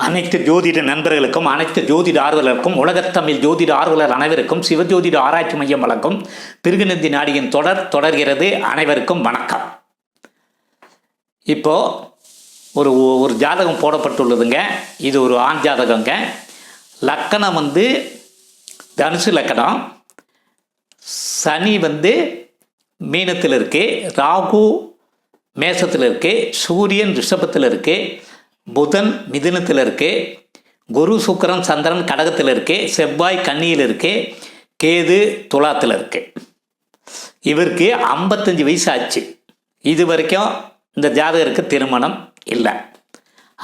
அனைத்து ஜோதிட நண்பர்களுக்கும் அனைத்து ஜோதிட ஆர்வலருக்கும் உலகத்தமிழ் ஜோதிட ஆர்வலர் அனைவருக்கும் சிவஜோதிட ஆராய்ச்சி மையம் வழங்கும் பிருகுநந்தி நாடியின் தொடர்கிறது. அனைவருக்கும் வணக்கம். இப்போ ஒரு ஜாதகம் போடப்பட்டுள்ளதுங்க. இது ஒரு ஆண் ஜாதகங்க. லக்கணம் தனுசு லக்கணம். சனி மீனத்தில் இருக்கு, ராகு மேசத்தில் இருக்கு, சூரியன் ரிஷபத்தில் இருக்கு, புதன் மிதுனத்தில் இருக்குது, குரு சுக்கிரன் சந்திரன் கடகத்தில் இருக்குது, செவ்வாய் கன்னியில் இருக்குது, கேது துலாத்தில் இருக்குது. இவருக்கு 55 வயசு ஆச்சு. இது வரைக்கும் இந்த ஜாதகருக்கு திருமணம் இல்லை.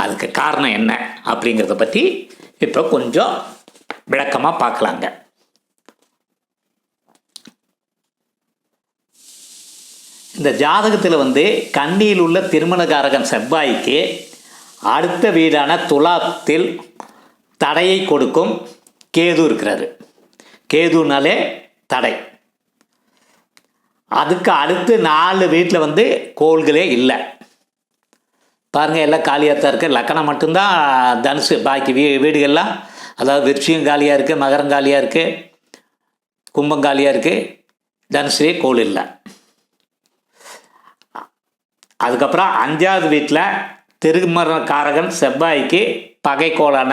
அதுக்கு காரணம் என்ன அப்படிங்கிறத பற்றி இப்போ கொஞ்சம் விளக்கமாக பார்க்கலாங்க. இந்த ஜாதகத்தில் கன்னியில் உள்ள திருமணகாரகன் செவ்வாய்க்கு அடுத்த வீடான துலாத்தில் தடையை கொடுக்கும் கேது இருக்கிறாரு. கேதுனாலே தடை. அதுக்கு அடுத்து 4 வீட்டில் கோள்களே இல்லை. பாருங்கள், எல்லாம் காலியாக தான் இருக்குது. லக்கணம் மட்டும்தான் தனுசு. பாக்கி வீடுகள்லாம், அதாவது விருச்சிகம் காலியாக இருக்குது, மகரம் காலியாக இருக்குது, கும்பம் காலியாக இருக்குது. தனுசுலே கோள் இல்லை. அதுக்கப்புறம் 5வது வீட்டில் திருமணக்காரகன் செவ்வாய்க்கு பகைக்கோளான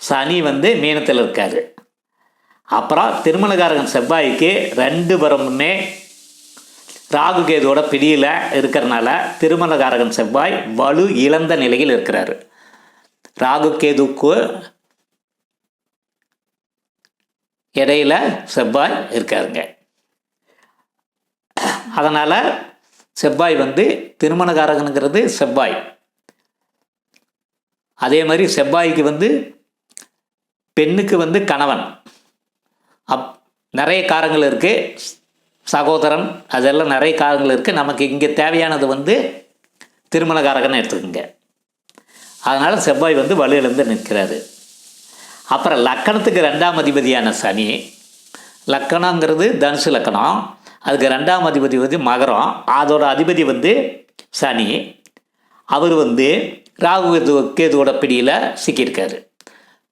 சனி மீனத்தில் இருக்கார். அப்புறம் திருமணக்காரகன் செவ்வாய்க்கு 2 புறமுமே ராகு கேதுவோட பிடியில் இருக்கிறனால திருமணக்காரகன் செவ்வாய் வலு இழந்த நிலையில் இருக்கிறாரு. ராகு கேதுக்கு இடையில் செவ்வாய் இருக்காருங்க. அதனால் செவ்வாய் திருமணக்காரகனுங்கிறது செவ்வாய். அதே மாதிரி செவ்வாய்க்கு பெண்ணுக்கு கணவன். நிறைய காரங்கள் இருக்குது. சகோதரன், அதெல்லாம் நிறைய காரங்கள் இருக்குது. நமக்கு இங்கே தேவையானது திருமணக்காரகன்னு எடுத்துக்கோங்க. அதனால் செவ்வாய் வலுவிழந்து நிற்கிறாரு. அப்புறம் லக்கணத்துக்கு 2ஆம் அதிபதியான சனி. லக்கணங்கிறது தனுசு லக்கணம். அதுக்கு 2ஆம் அதிபதி மகரம். அதோட அதிபதி சனி. அவர் ராகு கேதுவோட பிடியில் சிக்கியிருக்காரு.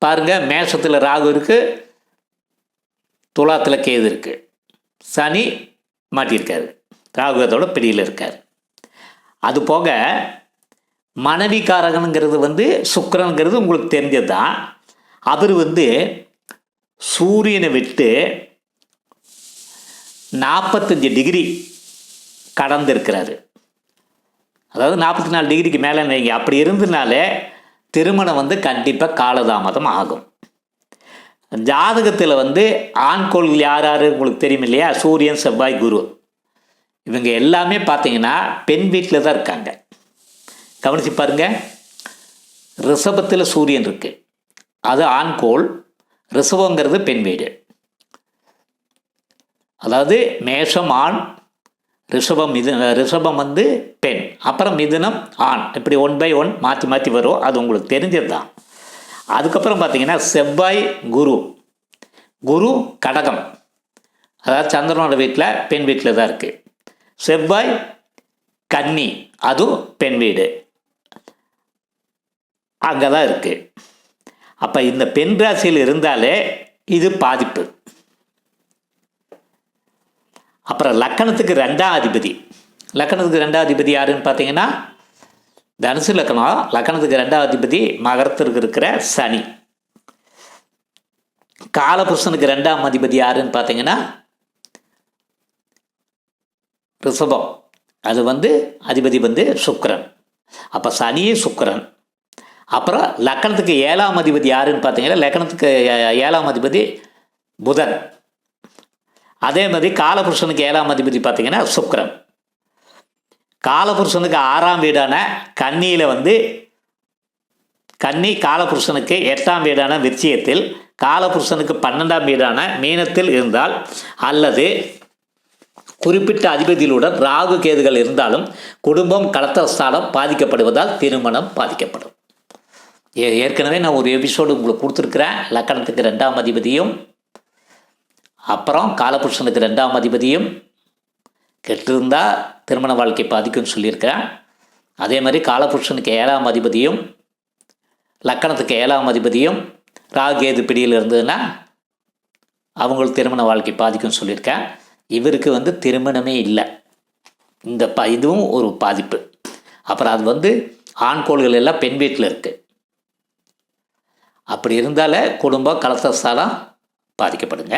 பாருங்கள், மேஷத்தில் ராகு இருக்குது, துலாத்தில் கேது இருக்குது, சனி மாட்டியிருக்காரு, ராகு கேதோட பிடியில் இருக்கார். அது போக மனைவிக்காரகனுங்கிறது சுக்கிரனுங்கிறது உங்களுக்கு தெரிஞ்சது தான். அவர் சூரியனை விட்டு 45 டிகிரி கடந்திருக்கிறாரு. அதாவது 44 டிகிரிக்கு மேலே வைங்க. அப்படி இருந்ததுனாலே திருமணம் கண்டிப்பாக காலதாமதம் ஆகும். ஜாதகத்தில் ஆண்கோள்கள் யார் யார் உங்களுக்கு தெரியும் இல்லையா? சூரியன், செவ்வாய், குரு. இவங்க எல்லாமே பார்த்தீங்கன்னா பெண் வீட்டில் தான் இருக்காங்க. கவனித்து பாருங்கள். ரிஷபத்தில் சூரியன் இருக்குது, அது ஆண்கோள். ரிஷபங்கிறது பெண் வீடு. அதாவது மேஷம் ஆண், ரிஷபம் பெண், அப்புறம் மிதுனம் ஆண். இப்படி 1 by 1 மாற்றி மாற்றி வரும். அது உங்களுக்கு தெரிஞ்சது தான். அதுக்கப்புறம் பார்த்தீங்கன்னா செவ்வாய் குரு. குரு கடகம், அதாவது சந்திரனோட வீட்டில் பெண் வீட்டில் தான் இருக்குது. செவ்வாய் கன்னி, அதுவும் பெண் வீடு அங்கே தான் இருக்குது. அப்போ இந்த பெண் ராசியில் இருந்தாலே இது பாதிப்பு. அப்புறம் லக்கணத்துக்கு 2ஆம் அதிபதி. லக்கணத்துக்கு 2ஆம் அதிபதி யாருன்னு பார்த்தீங்கன்னா தனுசு லக்கணம். லக்கணத்துக்கு 2ஆம் அதிபதி மகரத்திற்கு இருக்கிற சனி. காலபுருஷனுக்கு 2ஆம் அதிபதி யாருன்னு பார்த்தீங்கன்னா ரிஷபம். அது அதிபதி சுக்கிரன். அப்போ சனியே சுக்கிரன். அப்புறம் லக்கணத்துக்கு 7ஆம் அதிபதி யாருன்னு பார்த்தீங்கன்னா லக்கணத்துக்கு 7ஆம் அதிபதி புதன். அதே மாதிரி காலபுருஷனுக்கு 7ஆம் அதிபதி பார்த்தீங்கன்னா சுக்கிரன். காலபுருஷனுக்கு 6ஆம் வீடான கன்னியில் கன்னி காலபுருஷனுக்கு 8ஆம் வீடான விருச்சிகத்தில், காலபுருஷனுக்கு 12ஆம் வீடான மீனத்தில் இருந்தால், அல்லது குறிப்பிட்ட அதிபதிகளுடன் ராகு கேதுகள் இருந்தாலும் குடும்பம் கலத்தரஸ்தானம் பாதிக்கப்படுவதால் திருமணம் பாதிக்கப்படும். ஏற்கனவே நான் ஒரு எபிசோடு உங்களுக்கு கொடுத்துருக்குறேன். லக்கணத்துக்கு 2ஆம் அதிபதியும் அப்புறம் காலபுருஷனுக்கு 2ஆம் அதிபதியும் கெட்டிருந்தால் திருமண வாழ்க்கை பாதிக்கும்னு சொல்லியிருக்கிறேன். அதே மாதிரி காலபுருஷனுக்கு 7ஆம் அதிபதியும் லக்கணத்துக்கு 7ஆம் அதிபதியும் ராகு கேது பிடியில் இருந்ததுன்னா அவங்களுக்கு திருமண வாழ்க்கை பாதிக்கும்னு சொல்லியிருக்கேன். இவருக்கு வந்து திருமணமே இல்லை. இந்த இதுவும் ஒரு பாதிப்பு. அப்புறம் அது வந்து ஆண்கோள்கள் எல்லாம் பெண் வீட்டில் இருக்குது. அப்படி இருந்தாலே குடும்பம் கலத்தசாலம் பாதிக்கப்படுங்க.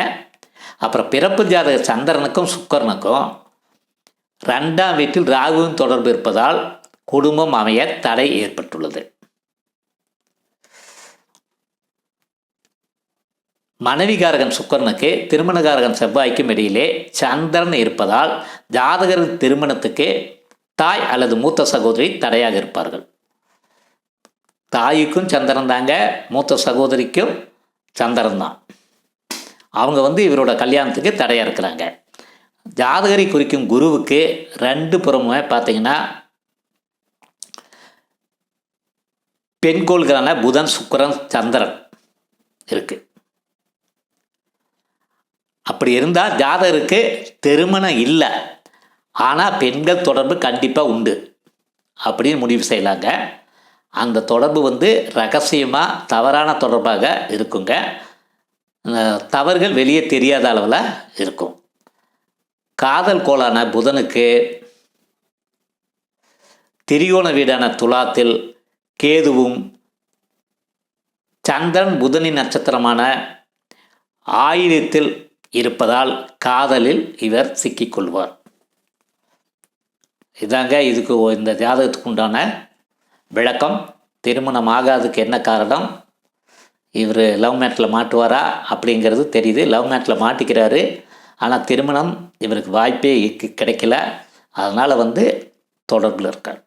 அப்புறம் பிறப்பு ஜாதக சந்திரனுக்கும் சுக்கரனுக்கும் 2ஆம் வீட்டில் ராகுவின் தொடர்பு இருப்பதால் குடும்பம் அமைய தடை ஏற்பட்டுள்ளது. மனைவிகாரகன் சுக்கரனுக்கு திருமணகாரகன் செவ்வாய்க்கும் இடையிலே சந்திரன் இருப்பதால் ஜாதகர் திருமணத்துக்கு தாய் அல்லது மூத்த சகோதரி தடையாக இருப்பார்கள். தாய்க்கும் சந்திரன் தாங்க, மூத்த சகோதரிக்கும் சந்திரன் தான். அவங்க வந்து இவரோட கல்யாணத்துக்கு தடையாக இருக்கிறாங்க. ஜாதகரை குறிக்கும் குருவுக்கு 2 புறமுமே பார்த்தீங்கன்னா பெண்கோள்களான புதன், சுக்கிரன், சந்திரன் இருக்குது. அப்படி இருந்தால் ஜாதகருக்கு திருமணம் இல்லை, ஆனால் பெண்கள் தொடர்பு கண்டிப்பாக உண்டு அப்படின்னு முடிவு செய்யலாங்க. அந்த தொடர்பு வந்து ரகசியமாக தவறான தொடர்பாக இருக்குங்க. தவறுகள் வெளியே தெரியாத அளவில் இருக்கும். காதல் கோளான புதனுக்கு திரிகோண வீடான துலாத்தில் கேதுவும் சந்திரன் புதனின் நட்சத்திரமான ஆயில்யத்தில் இருப்பதால் காதலில் இவர் சிக்கிக்கொள்வார். இதாங்க இதுக்கு இந்த ஜாதகத்துக்கு உண்டான விளக்கம். திருமணம் ஆகாததுக்கு என்ன காரணம், இவர் லவ் மேட்டில் மாட்டுவாரா அப்படிங்கிறது தெரியுது. லவ் மேட்டில் மாட்டிக்கிறாரு, ஆனால் திருமணம் இவருக்கு வாய்ப்பே கிடைக்கல. அதனால் வந்து தொடர்பில் இருக்கார்.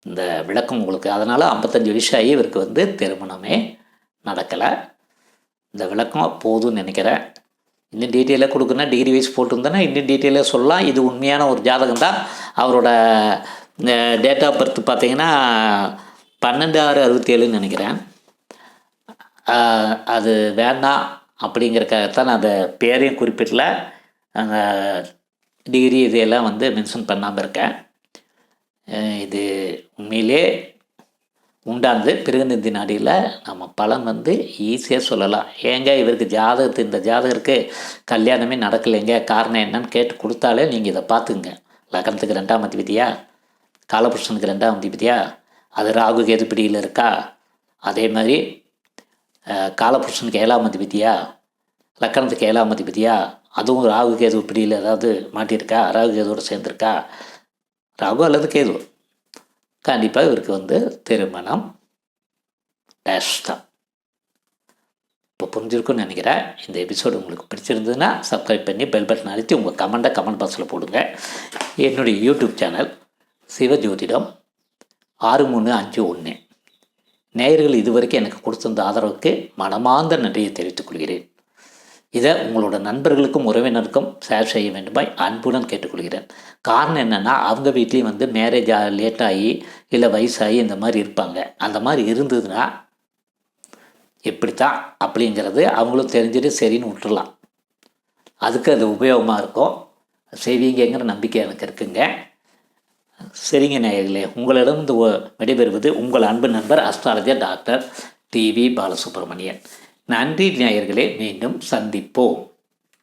இந்த விளக்கம் உங்களுக்கு. அதனால் 55 வயசு ஆகி இவருக்கு வந்து திருமணமே நடக்கலை. இந்த விளக்கம் போதும்னு நினைக்கிறேன். இன்னும் டீட்டெயிலாக கொடுக்குன்னா டிகிரி வைஸ் போட்டிருந்தேன்னா இன்னும் டீட்டெயிலாக சொல்லலாம். இது உண்மையான ஒரு ஜாதகம் தான். அவரோட டேட் ஆஃப் பர்த் பார்த்தீங்கன்னா 12/6/67 நினைக்கிறேன். அது வேண்டாம் அப்படிங்கிறக்காகத்தான் நான் அந்த பேரையும் குறிப்பிடல, அந்த டிகிரி இதையெல்லாம் வந்து மென்ஷன் பண்ணாமல் இருக்கேன். இது உண்மையிலே உண்டாந்து பிறகுநிதி நாடியில் நம்ம பலன் வந்து ஈஸியாக சொல்லலாம். ஏங்க இவருக்கு இந்த ஜாதகருக்கு கல்யாணமே நடக்கலைங்க, காரணம் என்னன்னு கேட்டு கொடுத்தாலே நீங்கள் இதை பார்த்துங்க. லக்னத்துக்கு 2ஆம் அதிபதியா, காலபுருஷனுக்கு 2ஆம் அதிபதியா, அது ராகு கேது பிடியில் இருக்கா, அதே மாதிரி காலபுருஷனுக்கு 7ஆம் அதிபதியா, லக்கணத்துக்கு 7ஆம் அதிபதியா, அதுவும் ராகு கேது பிடியில் ஏதாவது மாட்டியிருக்கா, ராகு கேதுவோடு சேர்ந்துருக்கா, ராகு அல்லது கேது, கண்டிப்பாக இவருக்கு வந்து திருமணம் டேஷ் தான். இப்போ புரிஞ்சிருக்குன்னு நினைக்கிறேன். இந்த எபிசோடு உங்களுக்கு பிடிச்சிருந்ததுன்னா சப்ஸ்கிரைப் பண்ணி பெல் பட்டன் அழுத்தி உங்கள் கமெண்ட் பாக்ஸில் போடுங்க. என்னுடைய யூடியூப் சேனல் சிவஜோதிடம் 6351. நேயர்கள் இதுவரைக்கும் எனக்கு கொடுத்திருந்த ஆதரவுக்கு மனமார்ந்த நன்றியை தெரிவித்துக் கொள்கிறேன். இதை உங்களோட நண்பர்களுக்கும் உறவினருக்கும் ஷேர் செய்ய வேண்டுமாய் அன்புடன் கேட்டுக்கொள்கிறேன். காரணம் என்னென்னா, அவங்க வீட்லேயும் வந்து மேரேஜ் லேட்டாகி இல்லை வயசாகி இந்த மாதிரி இருப்பாங்க. அந்த மாதிரி இருந்ததுன்னா எப்படித்தான் அப்படிங்கிறது அவங்களும் தெரிஞ்சுட்டு சரின்னு விட்டுடலாம். அதுக்கு அது உபயோகமாக இருக்கும். செய்வீங்கிற நம்பிக்கை எனக்கு இருக்குங்க. சரிங்க நேயர்களே, உங்களிடம் இந்த விடைபெறுவது உங்கள் அன்பு நண்பர் அஸ்ட்ராலஜர் டாக்டர் டிவி பாலசுப்ரமணியன். நன்றி நேயர்களே, மீண்டும் சந்திப்போம்.